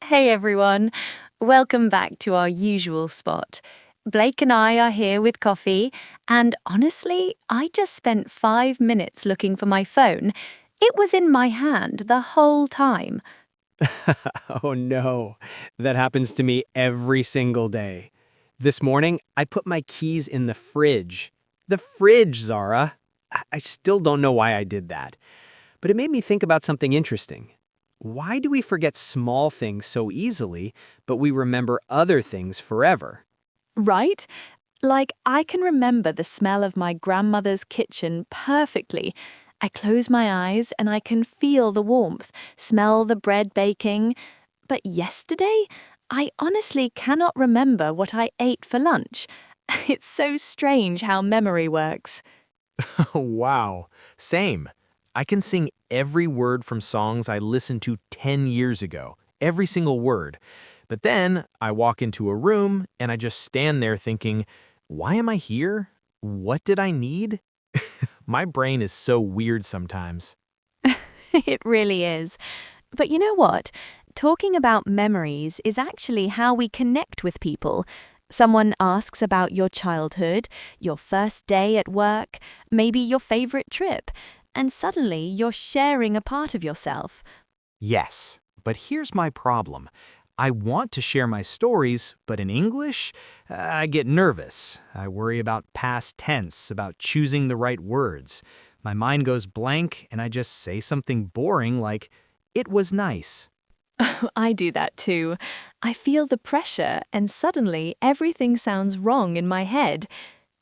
Hey everyone, welcome back to our usual spot. Blake and I are here with coffee, and honestly, I just spent 5 minutes looking for my phone. It was in my hand the whole time. Oh no, that happens to me every single day. This morning, I put my keys in the fridge. The fridge, Zara. I still don't know why I did that. But it made me think about something interesting. Why do we forget small things so easily, but we remember other things forever? Right? Like, I can remember the smell of my grandmother's kitchen perfectly. I close my eyes and I can feel the warmth, smell the bread baking. But yesterday, I honestly cannot remember what I ate for lunch. It's so strange how memory works. Wow. Same. I can sing every word from songs I listened to 10 years ago, every single word. But then I walk into a room and I just stand there thinking, why am I here? What did I need? My brain is so weird sometimes. It really is. But you know what? Talking about memories is actually how we connect with people. Someone asks about your childhood, your first day at work, maybe your favorite trip, and suddenly you're sharing a part of yourself. Yes, but here's my problem. I want to share my stories, but in English, I get nervous. I worry about past tense, about choosing the right words. My mind goes blank, and I just say something boring like, it was nice. I do that too. I feel the pressure, and suddenly everything sounds wrong in my head.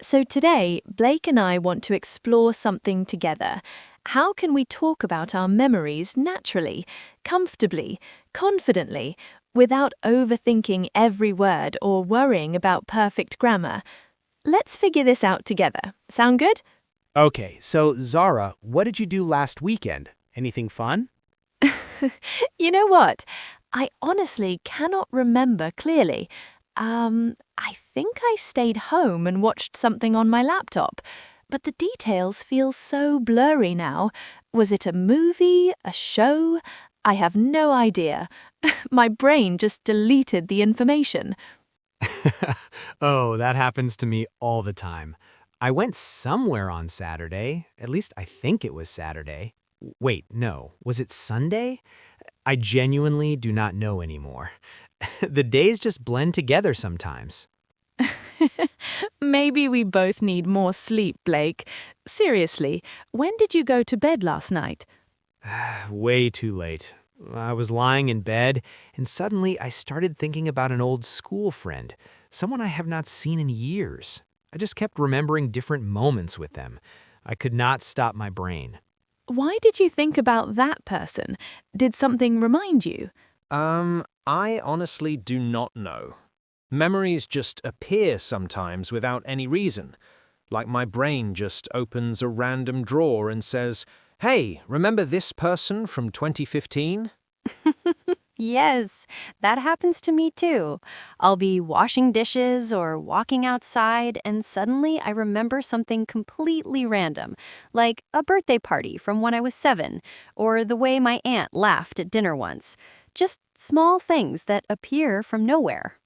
So today, Blake and I want to explore something together. How can we talk about our memories naturally, comfortably, confidently, without overthinking every word or worrying about perfect grammar? Let's figure this out together. Sound good? Okay, so Zara, what did you do last weekend? Anything fun? You know what? I honestly cannot remember clearly. I think I stayed home and watched something on my laptop, but the details feel so blurry now. Was it a movie, a show? I have no idea. My brain just deleted the information. Oh, that happens to me all the time. I went somewhere on Saturday. At least I think it was Saturday. Wait, no. Was it Sunday? I genuinely do not know anymore. The days just blend together sometimes. Maybe we both need more sleep, Blake. Seriously, when did you go to bed last night? Way too late. I was lying in bed, and suddenly I started thinking about an old school friend, someone I have not seen in years. I just kept remembering different moments with them. I could not stop my brain. Why did you think about that person? Did something remind you? I honestly do not know. Memories just appear sometimes without any reason. Like my brain just opens a random drawer and says, "Hey, remember this person from 2015?" Yes, that happens to me too. I'll be washing dishes or walking outside, and suddenly I remember something completely random, like a birthday party from when I was 7, or the way my aunt laughed at dinner once. Just small things that appear from nowhere.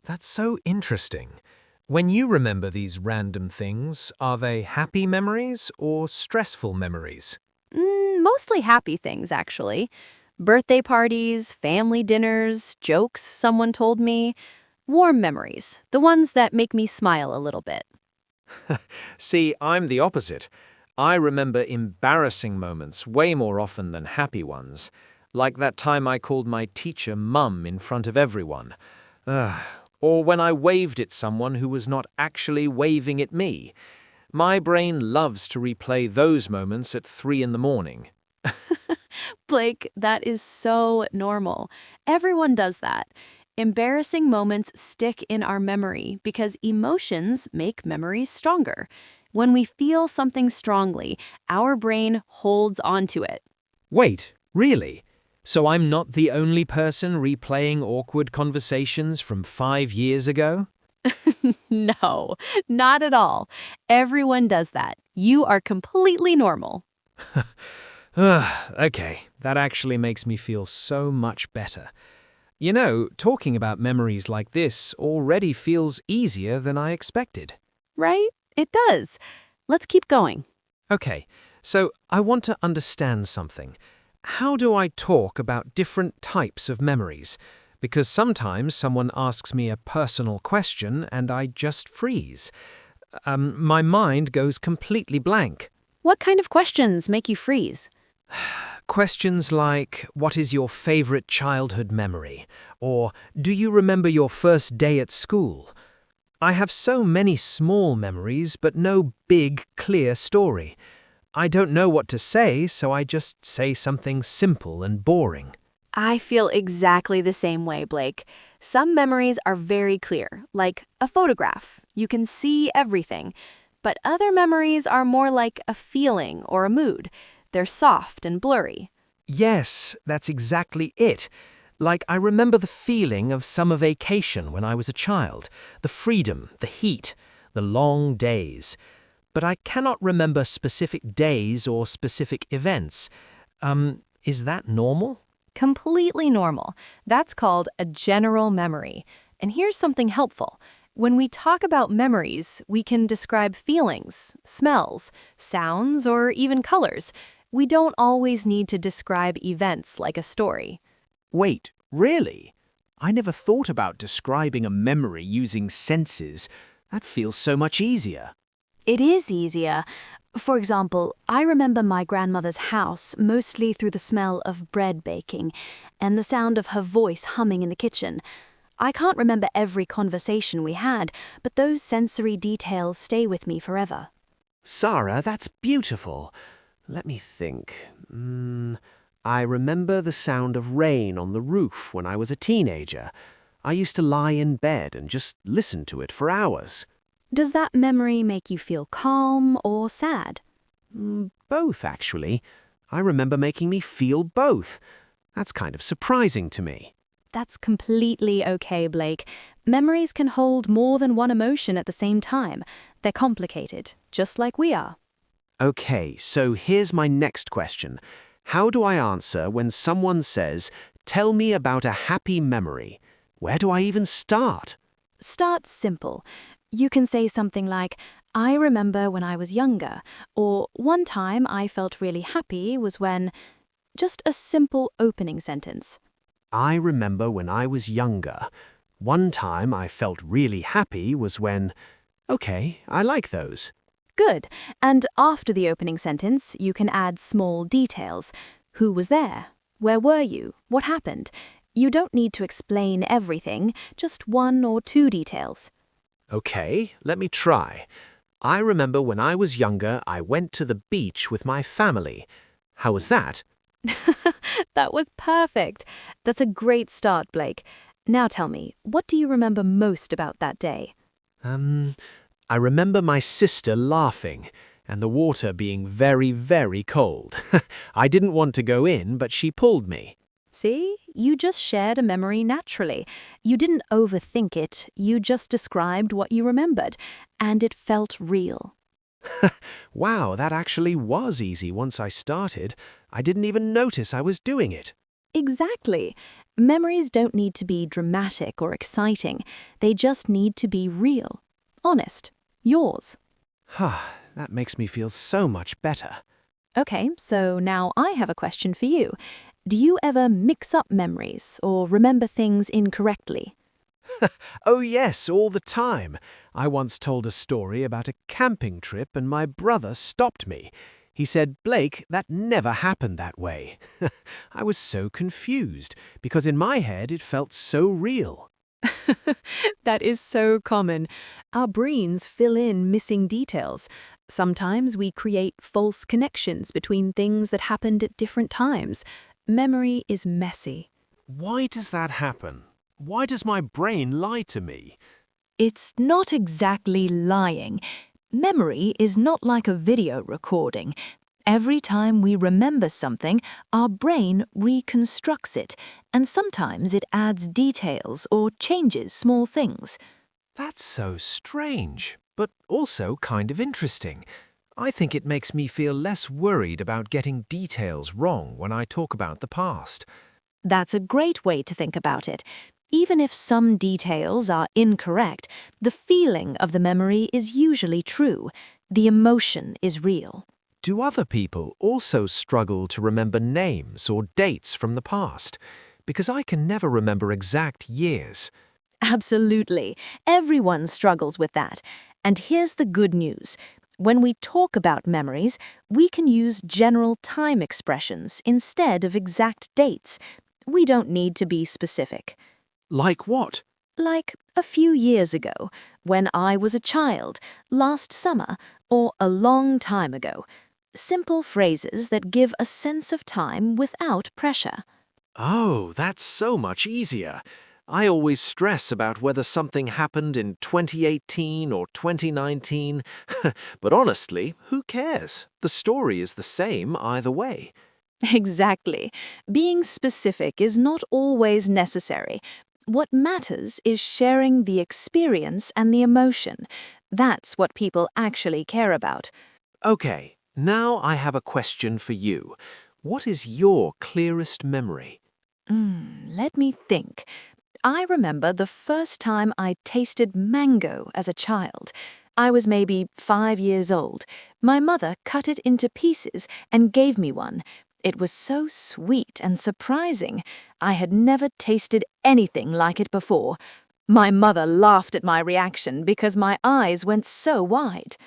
That's so interesting. When you remember these random things, are they happy memories or stressful memories? Mostly happy things, actually. Birthday parties, family dinners, jokes someone told me. Warm memories, the ones that make me smile a little bit. See, I'm the opposite. I remember embarrassing moments way more often than happy ones. Like that time I called my teacher Mum in front of everyone. Ugh. Or when I waved at someone who was not actually waving at me. My brain loves to replay those moments at 3 in the morning. Blake, that is so normal. Everyone does that. Embarrassing moments stick in our memory because emotions make memories stronger. When we feel something strongly, our brain holds onto it. Wait, really? So I'm not the only person replaying awkward conversations from 5 years ago? No, not at all. Everyone does that. You are completely normal. Okay, that actually makes me feel so much better. You know, talking about memories like this already feels easier than I expected. Right? It does. Let's keep going. Okay, so I want to understand something. How do I talk about different types of memories? Because sometimes someone asks me a personal question and I just freeze. My mind goes completely blank. What kind of questions make you freeze? Questions like, what is your favorite childhood memory? Or, do you remember your first day at school? I have so many small memories, but no big, clear story. I don't know what to say, so I just say something simple and boring. I feel exactly the same way, Blake. Some memories are very clear, like a photograph. You can see everything. But other memories are more like a feeling or a mood. They're soft and blurry. Yes, that's exactly it. Like, I remember the feeling of summer vacation when I was a child, the freedom, the heat, the long days. But I cannot remember specific days or specific events. Is that normal? Completely normal. That's called a general memory. And here's something helpful. When we talk about memories, we can describe feelings, smells, sounds, or even colors. We don't always need to describe events like a story. Wait, really? I never thought about describing a memory using senses. That feels so much easier. It is easier. For example, I remember my grandmother's house mostly through the smell of bread baking and the sound of her voice humming in the kitchen. I can't remember every conversation we had, but those sensory details stay with me forever. Zara, that's beautiful. Let me think. I remember the sound of rain on the roof when I was a teenager. I used to lie in bed and just listen to it for hours. Does that memory make you feel calm or sad? Both, actually. I remember making me feel both. That's kind of surprising to me. That's completely okay, Blake. Memories can hold more than one emotion at the same time. They're complicated, just like we are. Okay, so here's my next question. How do I answer when someone says, "Tell me about a happy memory"? Where do I even start? Start simple. You can say something like, I remember when I was younger, or one time I felt really happy was when... Just a simple opening sentence. I remember when I was younger. One time I felt really happy was when... Okay, I like those. Good. And after the opening sentence, you can add small details. Who was there? Where were you? What happened? You don't need to explain everything, just one or two details. Okay, let me try. I remember when I was younger, I went to the beach with my family. How was that? That was perfect. That's a great start, Blake. Now tell me, what do you remember most about that day? I remember my sister laughing and the water being very, very cold. I didn't want to go in, but she pulled me. See, you just shared a memory naturally. You didn't overthink it, you just described what you remembered, and it felt real. Wow, that actually was easy once I started. I didn't even notice I was doing it. Exactly. Memories don't need to be dramatic or exciting. They just need to be real. Honest. Yours. That makes me feel so much better. Okay, so now I have a question for you. Do you ever mix up memories or remember things incorrectly? Oh yes, all the time. I once told a story about a camping trip and my brother stopped me. He said, "Blake, that never happened that way." I was so confused because in my head it felt so real. That is so common. Our brains fill in missing details. Sometimes we create false connections between things that happened at different times. Memory is messy. Why does that happen? Why does my brain lie to me? It's not exactly lying. Memory is not like a video recording. Every time we remember something, our brain reconstructs it, and sometimes it adds details or changes small things. That's so strange, but also kind of interesting. I think it makes me feel less worried about getting details wrong when I talk about the past. That's a great way to think about it. Even if some details are incorrect, the feeling of the memory is usually true. The emotion is real. Do other people also struggle to remember names or dates from the past? Because I can never remember exact years. Absolutely. Everyone struggles with that. And here's the good news. When we talk about memories, we can use general time expressions instead of exact dates. We don't need to be specific. Like what? Like a few years ago, when I was a child, last summer, or a long time ago. Simple phrases that give a sense of time without pressure. Oh, that's so much easier. I always stress about whether something happened in 2018 or 2019. But honestly, who cares? The story is the same either way. Exactly. Being specific is not always necessary. What matters is sharing the experience and the emotion. That's what people actually care about. Okay, now I have a question for you. What is your clearest memory? Let me think. I remember the first time I tasted mango as a child. I was maybe 5 years old. My mother cut it into pieces and gave me one. It was so sweet and surprising. I had never tasted anything like it before. My mother laughed at my reaction because my eyes went so wide.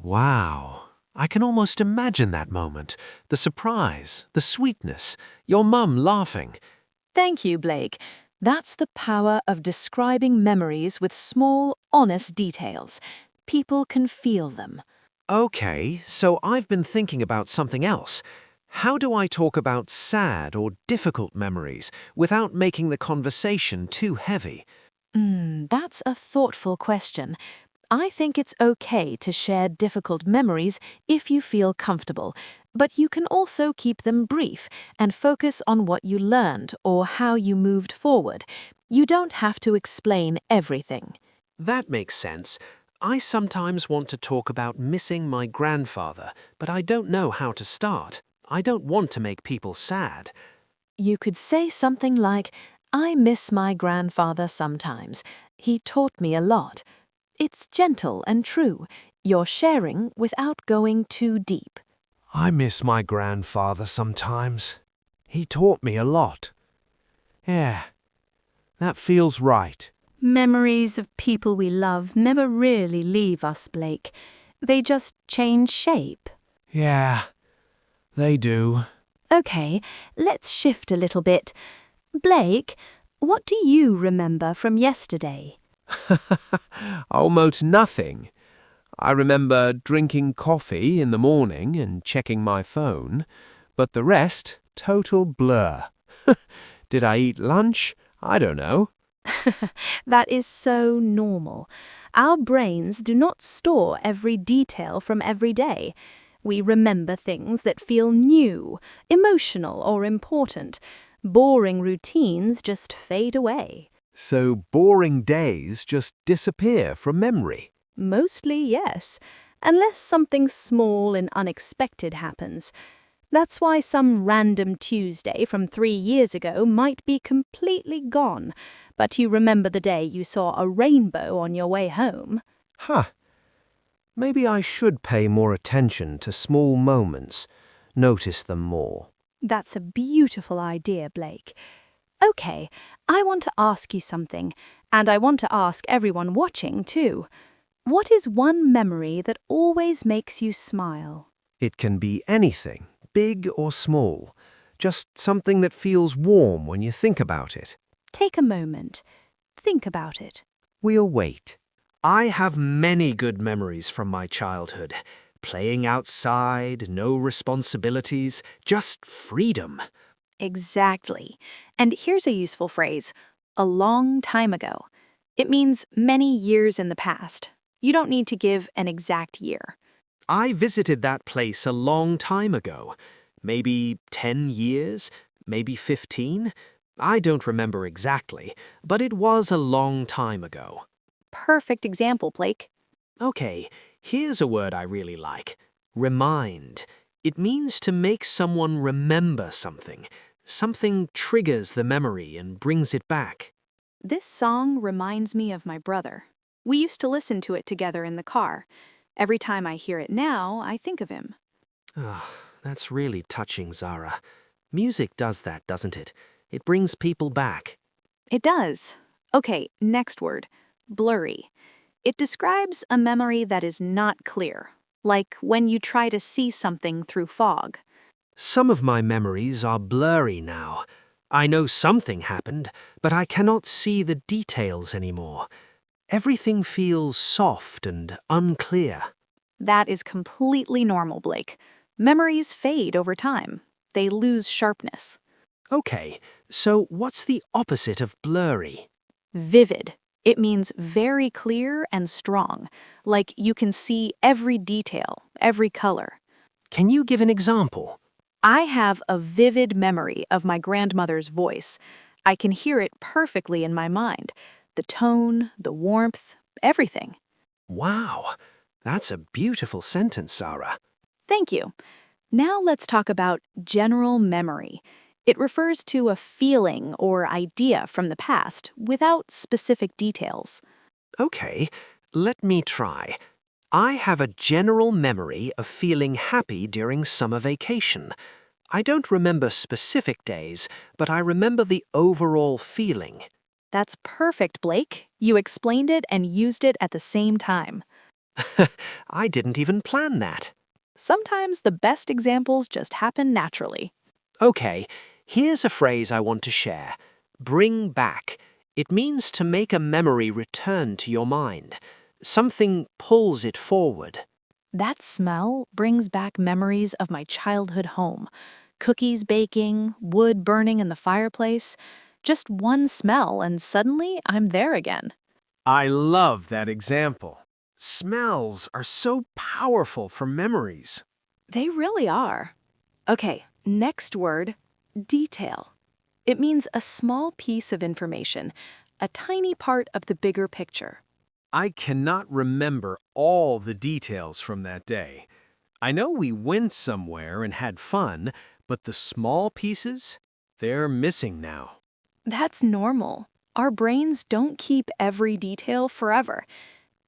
Wow. I can almost imagine that moment. The surprise, the sweetness, your mum laughing. Thank you, Blake. That's the power of describing memories with small, honest details. People can feel them. Okay, so I've been thinking about something else. How do I talk about sad or difficult memories without making the conversation too heavy? That's a thoughtful question. I think it's okay to share difficult memories if you feel comfortable, but you can also keep them brief and focus on what you learned or how you moved forward. You don't have to explain everything. That makes sense. I sometimes want to talk about missing my grandfather, but I don't know how to start. I don't want to make people sad. You could say something like, I miss my grandfather sometimes. He taught me a lot. It's gentle and true. You're sharing without going too deep. I miss my grandfather sometimes. He taught me a lot. Yeah, that feels right. Memories of people we love never really leave us, Blake. They just change shape. Yeah, they do. Okay, let's shift a little bit. Blake, what do you remember from yesterday? Almost nothing. I remember drinking coffee in the morning and checking my phone, but the rest, total blur. Did I eat lunch? I don't know. That is so normal. Our brains do not store every detail from every day. We remember things that feel new, emotional, or important. Boring routines just fade away. So boring days just disappear from memory. Mostly, yes, unless something small and unexpected happens. That's why some random Tuesday from 3 years ago might be completely gone, but you remember the day you saw a rainbow on your way home. Huh. Maybe I should pay more attention to small moments, notice them more. That's a beautiful idea, Blake. Okay, I want to ask you something, and I want to ask everyone watching too. What is one memory that always makes you smile? It can be anything, big or small, just something that feels warm when you think about it. Take a moment. Think about it. We'll wait. I have many good memories from my childhood. Playing outside, no responsibilities, just freedom. Exactly. And here's a useful phrase, a long time ago. It means many years in the past. You don't need to give an exact year. I visited that place a long time ago. Maybe 10 years, maybe 15. I don't remember exactly, but it was a long time ago. Perfect example, Blake. Okay, here's a word I really like. Remind. It means to make someone remember something. Something triggers the memory and brings it back. This song reminds me of my brother. We used to listen to it together in the car. Every time I hear it now, I think of him. Ah, that's really touching, Zara. Music does that, doesn't it? It brings people back. It does. Okay, next word. Blurry. It describes a memory that is not clear, like when you try to see something through fog. Some of my memories are blurry now. I know something happened, but I cannot see the details anymore. Everything feels soft and unclear. That is completely normal, Blake. Memories fade over time. They lose sharpness. Okay, so what's the opposite of blurry? Vivid. It means very clear and strong, like you can see every detail, every color. Can you give an example? I have a vivid memory of my grandmother's voice. I can hear it perfectly in my mind. The tone, the warmth, everything. Wow, that's a beautiful sentence, Zara. Thank you. Now let's talk about general memory. It refers to a feeling or idea from the past without specific details. Okay, let me try. I have a general memory of feeling happy during summer vacation. I don't remember specific days, but I remember the overall feeling. That's perfect, Blake. You explained it and used it at the same time. I didn't even plan that. Sometimes the best examples just happen naturally. Okay, here's a phrase I want to share. Bring back. It means to make a memory return to your mind. Something pulls it forward. That smell brings back memories of my childhood home. Cookies baking, wood burning in the fireplace. Just one smell and suddenly I'm there again. I love that example. Smells are so powerful for memories. They really are. Okay, next word, detail. It means a small piece of information, a tiny part of the bigger picture. I cannot remember all the details from that day. I know we went somewhere and had fun, but the small pieces, they're missing now. That's normal. Our brains don't keep every detail forever.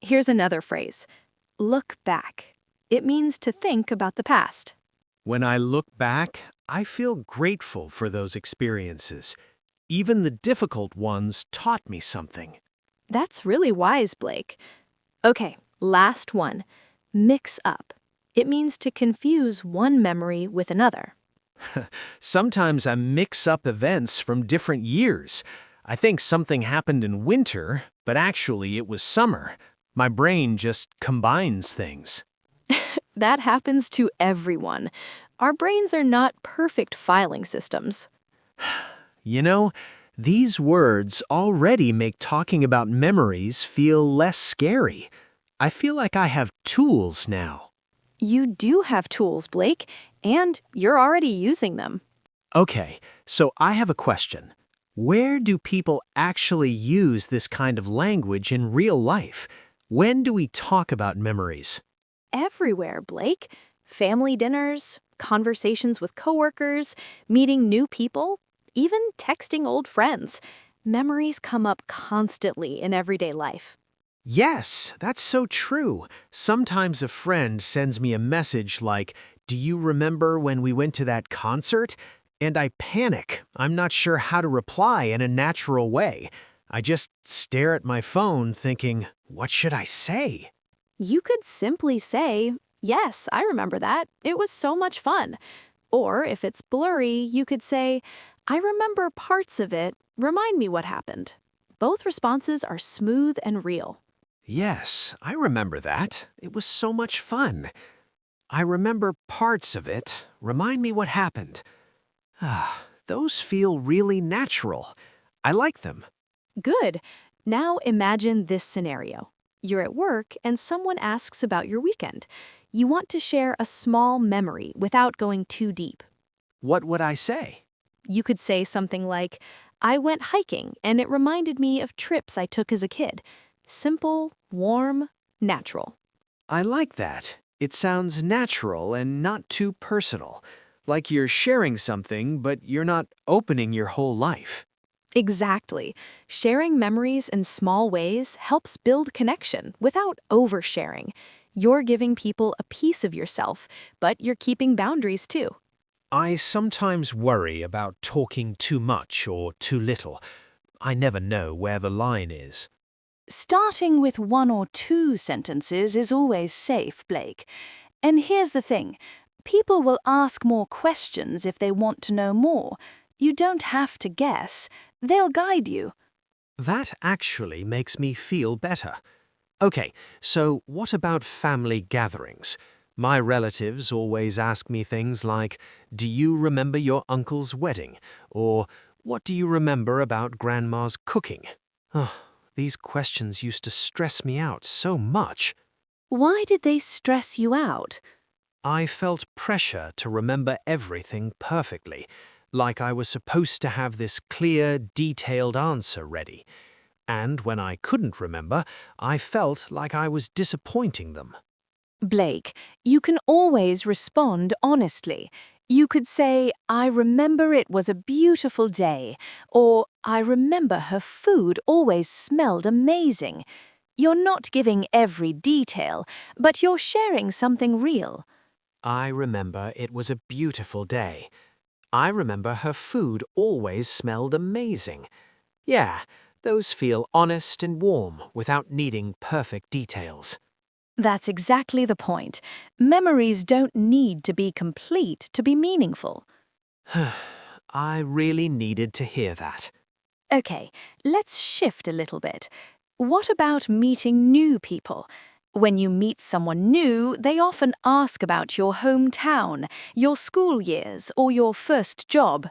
Here's another phrase. Look back. It means to think about the past. When I look back, I feel grateful for those experiences. Even the difficult ones taught me something. That's really wise, Blake. Okay, last one. Mix up. It means to confuse one memory with another. Sometimes I mix up events from different years. I think something happened in winter, but actually it was summer. My brain just combines things. That happens to everyone. Our brains are not perfect filing systems. You know, these words already make talking about memories feel less scary. I feel like I have tools now. You do have tools, Blake, and you're already using them. Okay, so I have a question. Where do people actually use this kind of language in real life? When do we talk about memories? Everywhere, Blake. Family dinners, conversations with coworkers, meeting new people, even texting old friends. Memories come up constantly in everyday life. Yes, that's so true. Sometimes a friend sends me a message like, "Do you remember when we went to that concert?" And I panic. I'm not sure how to reply in a natural way. I just stare at my phone thinking, what should I say? You could simply say, "Yes, I remember that. It was so much fun." Or if it's blurry, you could say, "I remember parts of it. Remind me what happened." Both responses are smooth and real. Yes, I remember that. It was so much fun. I remember parts of it. Remind me what happened. Those feel really natural. I like them. Good. Now imagine this scenario. You're at work and someone asks about your weekend. You want to share a small memory without going too deep. What would I say? You could say something like, "I went hiking and it reminded me of trips I took as a kid." Simple, warm, natural. I like that. It sounds natural and not too personal, like you're sharing something, but you're not opening your whole life. Exactly. Sharing memories in small ways helps build connection without oversharing. You're giving people a piece of yourself, but you're keeping boundaries too. I sometimes worry about talking too much or too little. I never know where the line is. Starting with 1 or 2 sentences is always safe, Blake. And here's the thing. People will ask more questions if they want to know more. You don't have to guess. They'll guide you. That actually makes me feel better. Okay, so what about family gatherings? My relatives always ask me things like, "Do you remember your uncle's wedding?" Or, "What do you remember about grandma's cooking?" Oh, these questions used to stress me out so much. Why did they stress you out? I felt pressure to remember everything perfectly, like I was supposed to have this clear, detailed answer ready. And when I couldn't remember, I felt like I was disappointing them. Blake, you can always respond honestly. You could say, "I remember it was a beautiful day," or "I remember her food always smelled amazing." You're not giving every detail, but you're sharing something real. I remember it was a beautiful day. I remember her food always smelled amazing. Yeah, those feel honest and warm without needing perfect details. That's exactly the point. Memories don't need to be complete to be meaningful. I really needed to hear that. Okay, let's shift a little bit. What about meeting new people? When you meet someone new, they often ask about your hometown, your school years, or your first job.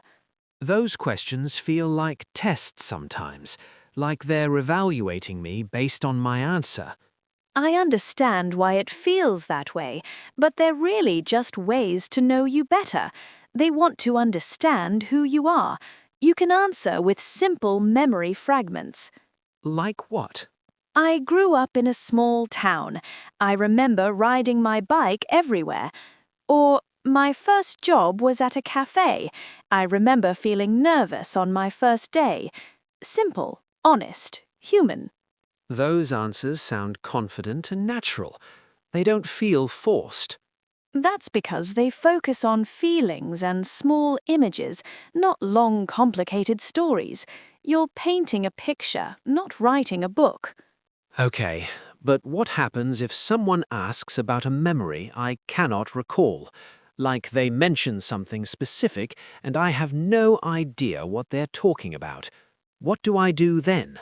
Those questions feel like tests sometimes, like they're evaluating me based on my answer. I understand why it feels that way, but they're really just ways to know you better. They want to understand who you are. You can answer with simple memory fragments. Like what? I grew up in a small town. I remember riding my bike everywhere. Or, my first job was at a cafe. I remember feeling nervous on my first day. Simple, honest, human. Those answers sound confident and natural. They don't feel forced. That's because they focus on feelings and small images, not long, complicated stories. You're painting a picture, not writing a book. Okay, but what happens if someone asks about a memory I cannot recall? Like they mention something specific and I have no idea what they're talking about. What do I do then?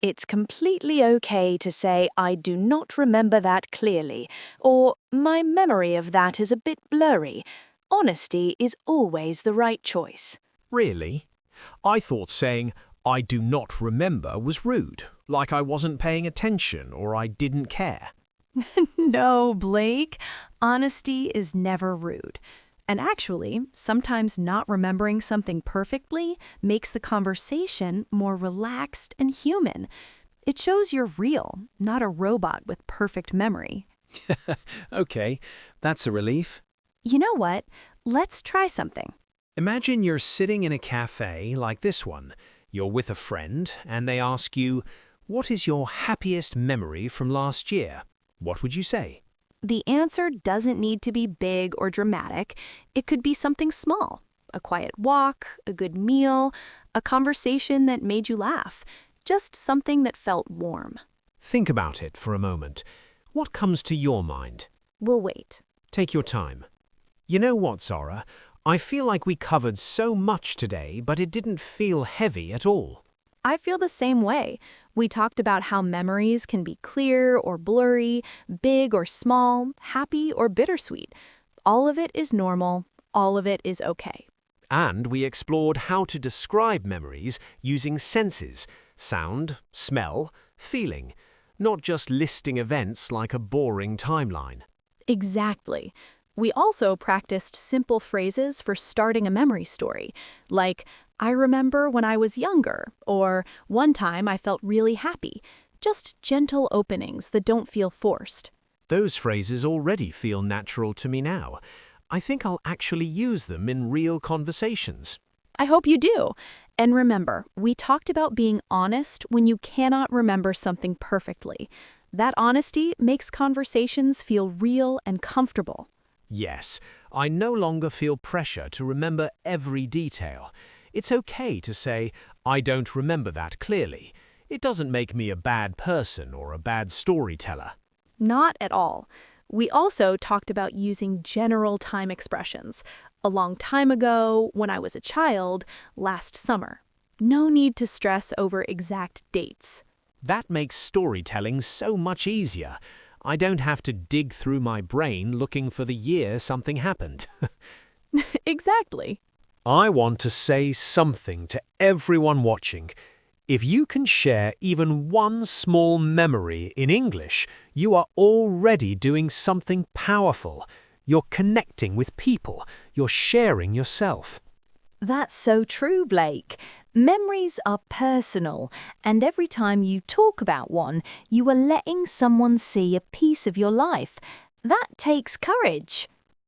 It's completely okay to say, "I do not remember that clearly," or "My memory of that is a bit blurry." Honesty is always the right choice. Really? I thought saying, "I do not remember" was rude, like I wasn't paying attention or I didn't care. No, Blake. Honesty is never rude. And actually, sometimes not remembering something perfectly makes the conversation more relaxed and human. It shows you're real, not a robot with perfect memory. Okay, that's a relief. You know what? Let's try something. Imagine you're sitting in a cafe like this one. You're with a friend and they ask you, "What is your happiest memory from last year?" What would you say? The answer doesn't need to be big or dramatic. It could be something small. A quiet walk, a good meal, a conversation that made you laugh. Just something that felt warm. Think about it for a moment. What comes to your mind? We'll wait. Take your time. You know what, Zara? I feel like we covered so much today, but it didn't feel heavy at all. I feel the same way. We talked about how memories can be clear or blurry, big or small, happy or bittersweet. All of it is normal. All of it is okay. And we explored how to describe memories using senses: sound, smell, feeling, not just listing events like a boring timeline. Exactly. We also practiced simple phrases for starting a memory story, like, "I remember when I was younger," or "One time I felt really happy." Just gentle openings that don't feel forced. Those phrases already feel natural to me now. I think I'll actually use them in real conversations. I hope you do. And remember, we talked about being honest when you cannot remember something perfectly. That honesty makes conversations feel real and comfortable. Yes, I no longer feel pressure to remember every detail. It's okay to say, I don't remember that clearly. It doesn't make me a bad person or a bad storyteller. Not at all. We also talked about using general time expressions. A long time ago, when I was a child, last summer. No need to stress over exact dates. That makes storytelling so much easier. I don't have to dig through my brain looking for the year something happened. Exactly. I want to say something to everyone watching. If you can share even one small memory in English, you are already doing something powerful. You're connecting with people. You're sharing yourself. That's so true, Blake. Memories are personal, and every time you talk about one, you are letting someone see a piece of your life. That takes courage.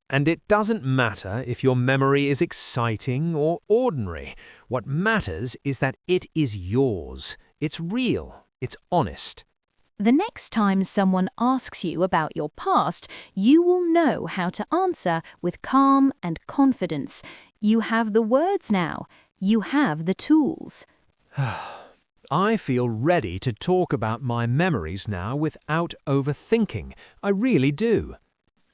And it doesn't matter if your memory is exciting or ordinary. What matters is that it is yours. It's real. It's honest. The next time someone asks you about your past, you will know how to answer with calm and confidence. You have the words now. You have the tools. I feel ready to talk about my memories now without overthinking. I really do.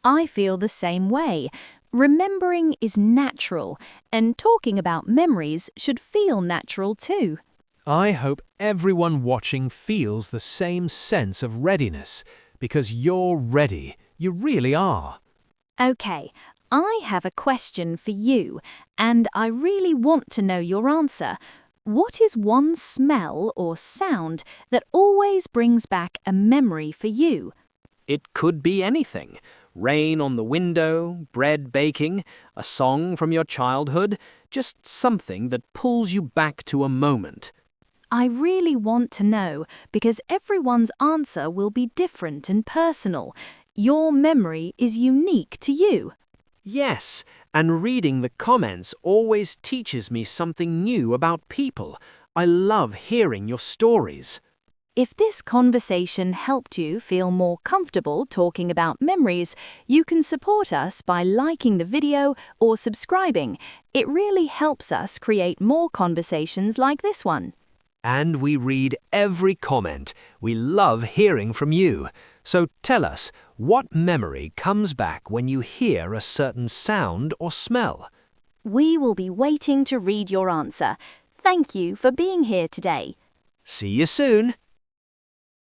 I feel the same way. Remembering is natural, and talking about memories should feel natural too. I hope everyone watching feels the same sense of readiness, because you're ready. You really are. Okay, I have a question for you, and I really want to know your answer. What is one smell or sound that always brings back a memory for you? It could be anything. Rain on the window, bread baking, a song from your childhood, just something that pulls you back to a moment. I really want to know because everyone's answer will be different and personal. Your memory is unique to you. Yes, and reading the comments always teaches me something new about people. I love hearing your stories. If this conversation helped you feel more comfortable talking about memories, you can support us by liking the video or subscribing. It really helps us create more conversations like this one. And we read every comment. We love hearing from you. So tell us, what memory comes back when you hear a certain sound or smell? We will be waiting to read your answer. Thank you for being here today. See you soon.